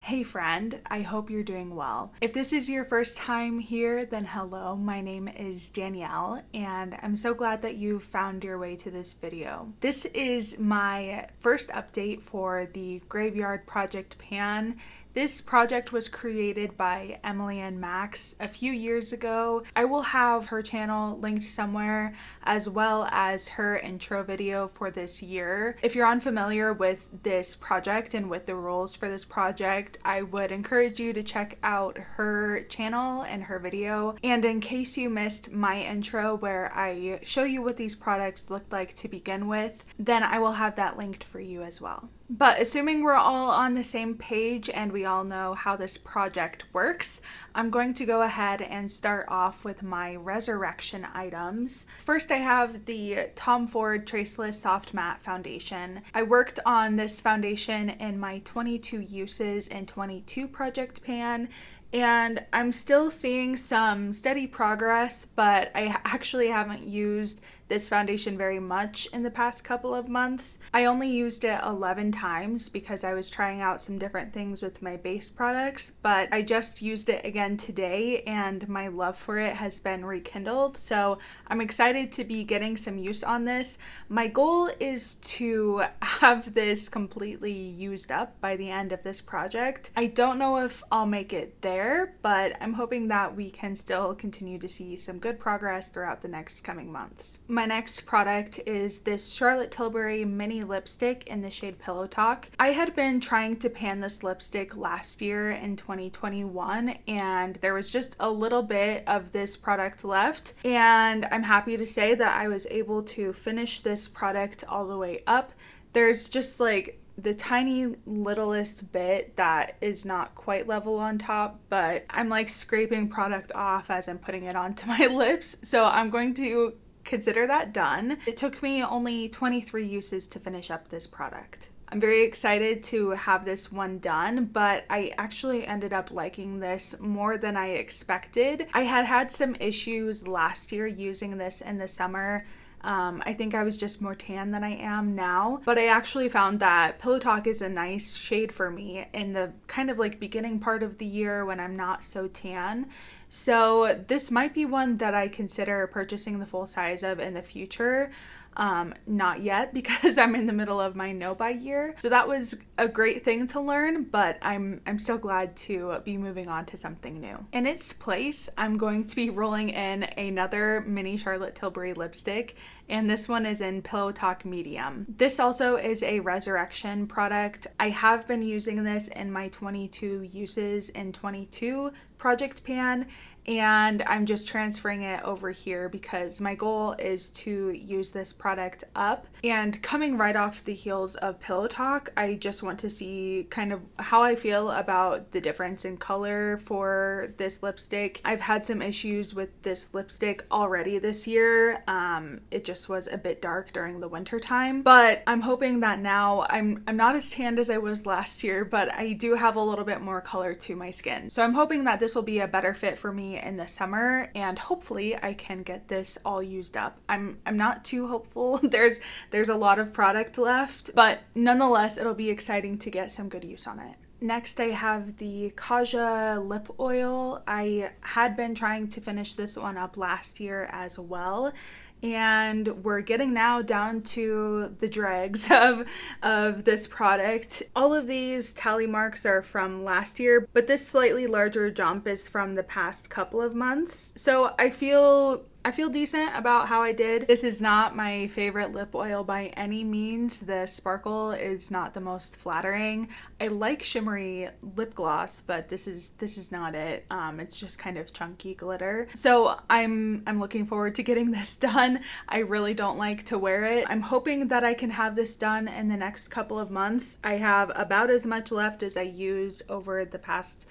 Hey friend, I hope you're doing well. If this is your first time here, then hello, my name is Danielle, and I'm so glad that you found your way to this video. This is my first update for the Graveyard Projectpan. This project was created by Emily and Max a few years ago. I will have her channel linked somewhere, as well as her intro video for this year. If you're unfamiliar with this project and with the rules for this project, I would encourage you to check out her channel and her video. And in case you missed my intro where I show you what these products looked like to begin with, then I will have that linked for you as well. But assuming we're all on the same page and we all know how this project works, I'm going to go ahead and start off with my resurrection items. First, I have the Tom Ford Traceless Soft Matte Foundation. I worked on this foundation in my 22 uses and 22 project pan, and I'm still seeing some steady progress, but I actually haven't used this foundation very much in the past couple of months. I only used it 11 times because I was trying out some different things with my base products, but I just used it again today and my love for it has been rekindled, so I'm excited to be getting some use on this. My goal is to have this completely used up by the end of this project. I don't know if I'll make it there, but I'm hoping that we can still continue to see some good progress throughout the next coming months. My next product is this Charlotte Tilbury mini lipstick in the shade Pillow Talk. I had been trying to pan this lipstick last year in 2021, and there was just a little bit of this product left, and I'm happy to say that I was able to finish this product all the way up. There's just like the tiny littlest bit that is not quite level on top, but I'm like scraping product off as I'm putting it onto my lips, so I'm going to consider that done. It took me only 23 uses to finish up this product. I'm very excited to have this one done, but I actually ended up liking this more than I expected. I had some issues last year using this in the summer. I think I was just more tan than I am now, but I actually found that Pillow Talk is a nice shade for me in the kind of like beginning part of the year when I'm not so tan. So this might be one that I consider purchasing the full size of in the future. Not yet because I'm in the middle of my no-buy year. So that was a great thing to learn, but I'm still glad to be moving on to something new. In its place, I'm going to be rolling in another mini Charlotte Tilbury lipstick, and this one is in Pillow Talk Medium. This also is a resurrection product. I have been using this in my 22 uses in 22 project pan, and I'm just transferring it over here because my goal is to use this product up. And coming right off the heels of Pillow Talk, I just want to see kind of how I feel about the difference in color for this lipstick. I've had some issues with this lipstick already this year. It just was a bit dark during the winter time, but I'm hoping that now I'm not as tanned as I was last year, but I do have a little bit more color to my skin. So I'm hoping that this will be a better fit for me in the summer, and hopefully I can get this all used up. I'm not too hopeful. There's a lot of product left, but nonetheless it'll be exciting to get some good use on it. Next, I have the Kaja lip oil. I had been trying to finish this one up last year as well, and we're getting now down to the dregs of this product. All of these tally marks are from last year, but this slightly larger jump is from the past couple of months. So I feel decent about how I did. This is not my favorite lip oil by any means. The sparkle is not the most flattering. I like shimmery lip gloss, but this is not it. It's just kind of chunky glitter. So I'm looking forward to getting this done. I really don't like to wear it. I'm hoping that I can have this done in the next couple of months. I have about as much left as I used over the past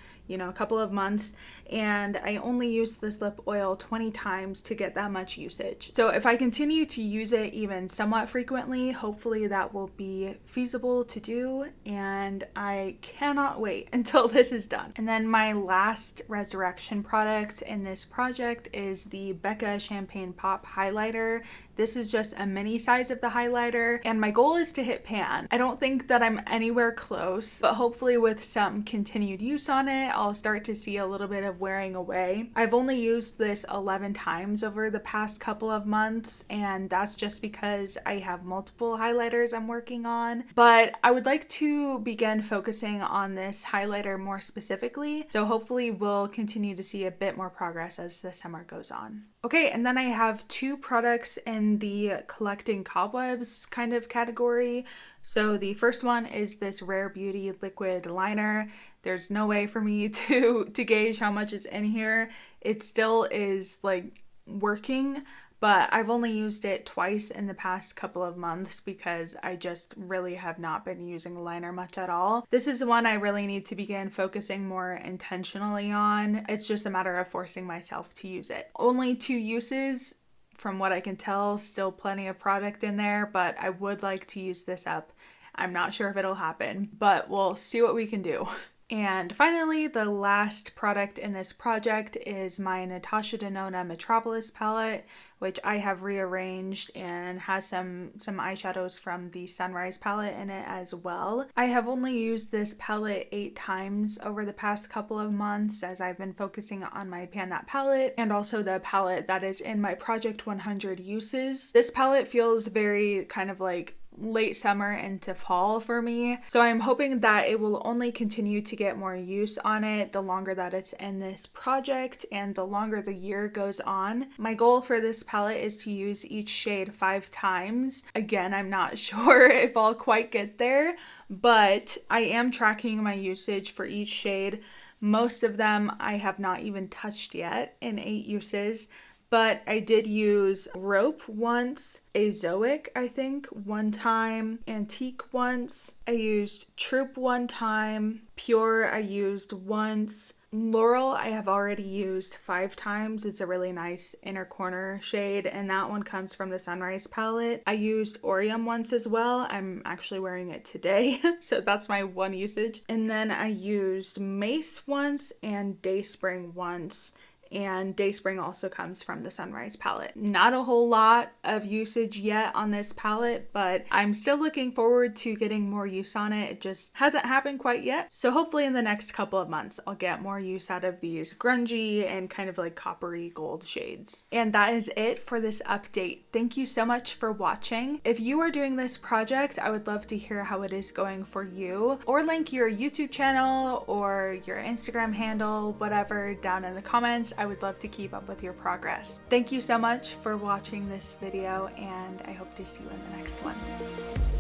couple of months, and I only used this lip oil 20 times to get that much usage. So if I continue to use it even somewhat frequently, hopefully that will be feasible to do, and I cannot wait until this is done. And then my last resurrection product in this project is the Becca Champagne Pop Highlighter This is just a mini size of the highlighter, and my goal is to hit pan. I don't think that I'm anywhere close, but hopefully with some continued use on it, I'll start to see a little bit of wearing away. I've only used this 11 times over the past couple of months, and that's just because I have multiple highlighters I'm working on. But I would like to begin focusing on this highlighter more specifically, so hopefully we'll continue to see a bit more progress as the summer goes on. Okay, and then I have two products in the collecting cobwebs kind of category. So the first one is this Rare Beauty liquid liner. There's no way for me to gauge how much is in here. It still is like working, but I've only used it twice in the past couple of months because I just really have not been using liner much at all. This is one I really need to begin focusing more intentionally on. It's just a matter of forcing myself to use it. Only 2 uses from what I can tell, still plenty of product in there, but I would like to use this up. I'm not sure if it'll happen, but we'll see what we can do. And finally, the last product in this project is my Natasha Denona Metropolis palette, which I have rearranged and has some eyeshadows from the Sunrise palette in it as well. I have only used this palette 8 times over the past couple of months as I've been focusing on my Pan That palette and also the palette that is in my Project 100 uses. This palette feels very kind of like late summer into fall for me. So I'm hoping that it will only continue to get more use on it the longer that it's in this project and the longer the year goes on. My goal for this palette is to use each shade 5 times. Again, I'm not sure if I'll quite get there, but I am tracking my usage for each shade. Most of them I have not even touched yet in 8 uses. But I did use Rope once, Azoic I think 1 time, Antique once, I used Troop 1 time, Pure I used once, Laurel I have already used 5 times. It's a really nice inner corner shade, and that one comes from the Sunrise palette. I used Orium once as well. I'm actually wearing it today, so that's my 1 usage. And then I used Mace once and Dayspring once. And Dayspring also comes from the Sunrise palette. Not a whole lot of usage yet on this palette, but I'm still looking forward to getting more use on it. It just hasn't happened quite yet. So hopefully in the next couple of months, I'll get more use out of these grungy and kind of like coppery gold shades. And that is it for this update. Thank you so much for watching. If you are doing this project, I would love to hear how it is going for you, or link your YouTube channel or your Instagram handle, whatever, down in the comments. I would love to keep up with your progress. Thank you so much for watching this video, and I hope to see you in the next one.